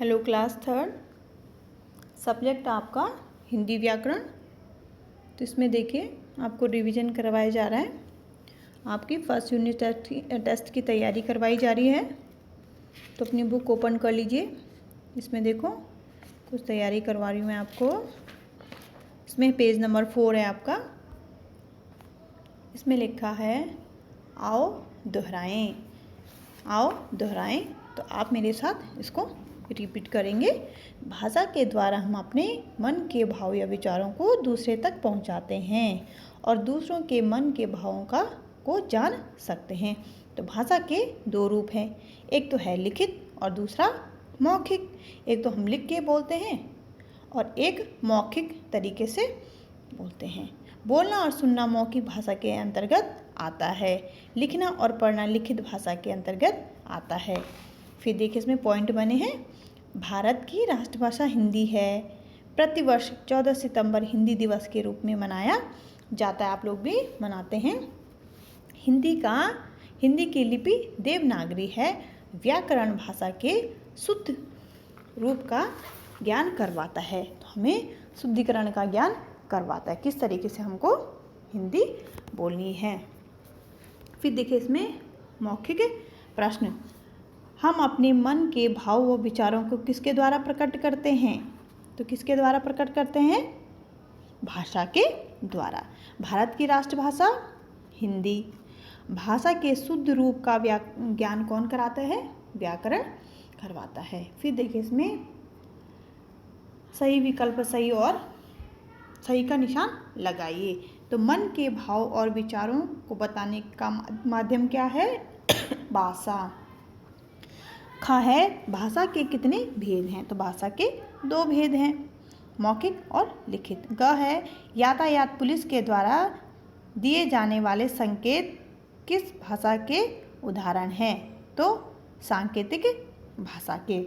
Hello class third, subject आपका हिंदी व्याकरण। तो इसमें देखिए आपको रिवीजन करवाया जा रहा है। आपकी फर्स्ट यूनिट टेस्ट की तैयारी करवाई जा रही है। तो अपनी बुक ओपन कर लीजिए। इसमें देखो कुछ तैयारी करवा रही हूँ मैं आपको। इसमें पेज नंबर 4 है आपका। इसमें लिखा है आओ दोहराएं। आओ दोहराएं। तो आप मेरे साथ इसको रिपीट करेंगे। भाषा के द्वारा हम अपने मन के भाव या विचारों को दूसरे तक पहुंचाते हैं और दूसरों के मन के भावों को जान सकते हैं। तो भाषा के दो रूप हैं, एक तो है लिखित और दूसरा मौखिक। एक तो हम लिख के बोलते हैं और एक मौखिक तरीके से बोलते हैं। बोलना और सुनना मौखिक भाषा के अंतर्गत आता है, लिखना और पढ़ना लिखित भाषा के अंतर्गत आता है। फिर देखिए इसमें पॉइंट बने हैं। भारत की राष्ट्रभाषा हिंदी है। प्रतिवर्ष 14 सितंबर हिंदी दिवस के रूप में मनाया जाता है। आप लोग भी मनाते हैं। हिंदी की लिपि देवनागरी है। व्याकरण भाषा के शुद्ध रूप का ज्ञान करवाता है। तो हमें शुद्धिकरण का ज्ञान करवाता है, किस तरीके से हमको हिंदी बोलनी है। फिर देखिए इसमें मौखिक प्रश्न। हम अपने मन के भाव व विचारों को किसके द्वारा प्रकट करते हैं? तो किसके द्वारा प्रकट करते हैं? भाषा के द्वारा। भारत की राष्ट्रभाषा हिंदी। भाषा के शुद्ध रूप का ज्ञान कौन कराता है? व्याकरण करवाता है। फिर देखिए इसमें सही विकल्प सही और सही का निशान लगाइए। तो मन के भाव और विचारों को बताने का माध्यम क्या है? भाषा। खा है भाषा के कितने भेद हैं? तो भाषा के 2 भेद हैं, मौखिक और लिखित। ग है यातायात पुलिस के द्वारा दिए जाने वाले संकेत किस भाषा के उदाहरण हैं? तो सांकेतिक भाषा के।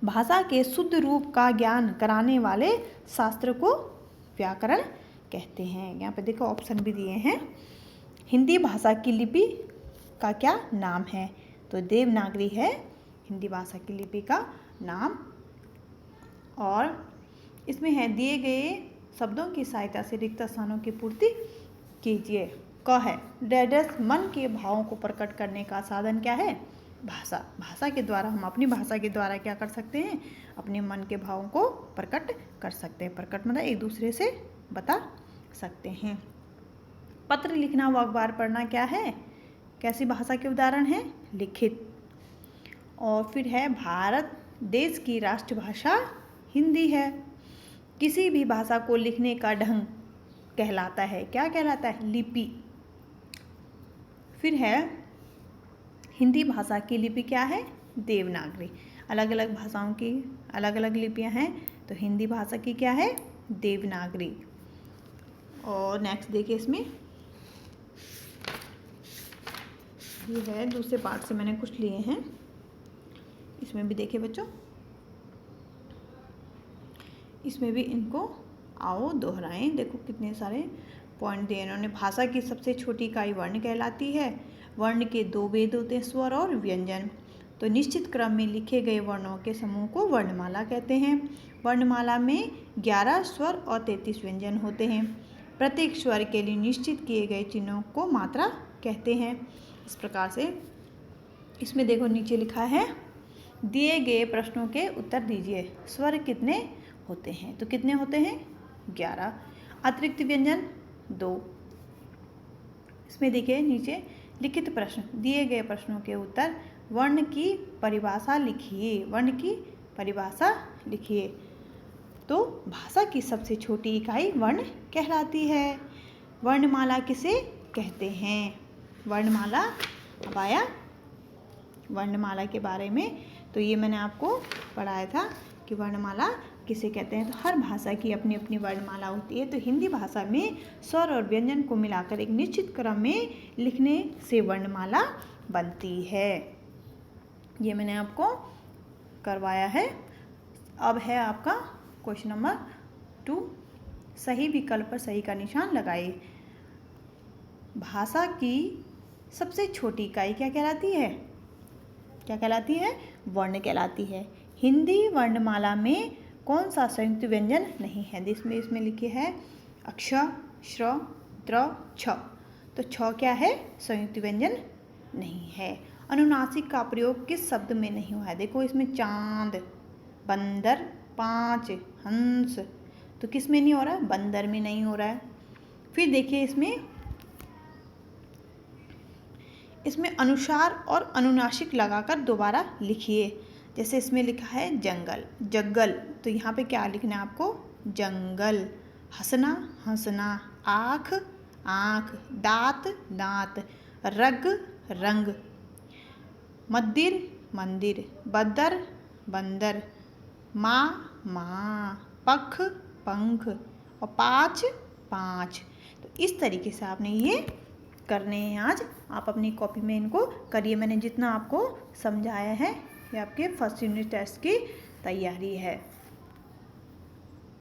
भाषा के शुद्ध रूप का ज्ञान कराने वाले शास्त्र को व्याकरण कहते हैं। यहाँ पे देखो ऑप्शन भी दिए हैं। हिंदी भाषा की लिपि का क्या नाम है? तो देवनागरी है हिंदी भाषा की लिपि का नाम। और इसमें है दिए गए शब्दों की सहायता से रिक्त स्थानों की पूर्ति कीजिए। क है डेडस मन के भावों को प्रकट करने का साधन क्या है? भाषा। भाषा के द्वारा हम अपनी भाषा के द्वारा क्या कर सकते हैं? अपने मन के भावों को प्रकट कर सकते हैं। प्रकट मतलब एक दूसरे से बता सकते हैं। पत्र लिखना व अखबार पढ़ना क्या है? कैसी भाषा के उदाहरण हैं? लिखित। और फिर है भारत देश की राष्ट्रभाषा हिंदी है। किसी भी भाषा को लिखने का ढंग कहलाता है, क्या कहलाता है? लिपि। फिर है हिंदी भाषा की लिपि क्या है? देवनागरी। अलग अलग भाषाओं की अलग अलग लिपियां हैं, तो हिंदी भाषा की क्या है? देवनागरी। और नेक्स्ट देखिए इसमें ये है दूसरे पार्ट से मैंने कुछ लिए हैं। इसमें भी देखिए बच्चों, इसमें भी इनको आओ दोहराएं। देखो कितने सारे पॉइंट दिए इन्होंने। भाषा की सबसे छोटी इकाई वर्ण कहलाती है। वर्ण के 2 भेद होते हैं, स्वर और व्यंजन। तो निश्चित क्रम में लिखे गए वर्णों के समूह को वर्णमाला कहते हैं। वर्णमाला में 11 स्वर और 33 व्यंजन होते हैं। प्रत्येक स्वर के लिए निश्चित किए गए चिन्हों को मात्रा कहते हैं। इस प्रकार से इसमें देखो नीचे लिखा है दिए गए प्रश्नों के उत्तर दीजिए। स्वर कितने होते हैं? तो कितने होते हैं? 11। अतिरिक्त व्यंजन 2। इसमें देखिए नीचे लिखित प्रश्न। दिए गए प्रश्नों के उत्तर। वर्ण की परिभाषा लिखिए। वर्ण की परिभाषा लिखिए। तो भाषा की सबसे छोटी इकाई वर्ण कहलाती है। वर्णमाला किसे कहते हैं? वर्णमाला। अब आया वर्णमाला के बारे में। तो ये मैंने आपको पढ़ाया था कि वर्णमाला किसे कहते हैं। तो हर भाषा की अपनी अपनी वर्णमाला होती है। तो हिंदी भाषा में स्वर और व्यंजन को मिलाकर एक निश्चित क्रम में लिखने से वर्णमाला बनती है। ये मैंने आपको करवाया है। अब है आपका क्वेश्चन नंबर 2। सही विकल्प पर सही का निशान लगाइए। भाषा की सबसे छोटी इकाई क्या कहलाती है? क्या कहलाती है? वर्ण कहलाती है। हिंदी वर्णमाला में कौन सा संयुक्त व्यंजन नहीं है? इसमें लिखे है अक्ष, श्र, द्र, छ। तो छ क्या है? संयुक्त व्यंजन नहीं है। अनुनासिक का प्रयोग किस शब्द में नहीं हुआ है? देखो इसमें चांद, बंदर, 5, हंस, तो किस में नहीं हो रहा है? बंदर में नहीं हो रहा है। फिर देखिए इसमें अनुसार और अनुनासिक लगाकर दोबारा लिखिए। जैसे इसमें लिखा है जंगल, जग्गल, तो यहाँ पे क्या लिखना है आपको? जंगल। हंसना, हंसना। आँख, आँख। दांत, दांत। रग, रंग। मंदिर, मंदिर। बदर, बंदर। माँ, माँ। पख, पंख। और 5, 5। तो इस तरीके से आपने ये करने हैं आज। आप अपनी कॉपी में इनको करिए। मैंने जितना आपको समझाया है ये आपके फर्स्ट यूनिट टेस्ट की तैयारी है।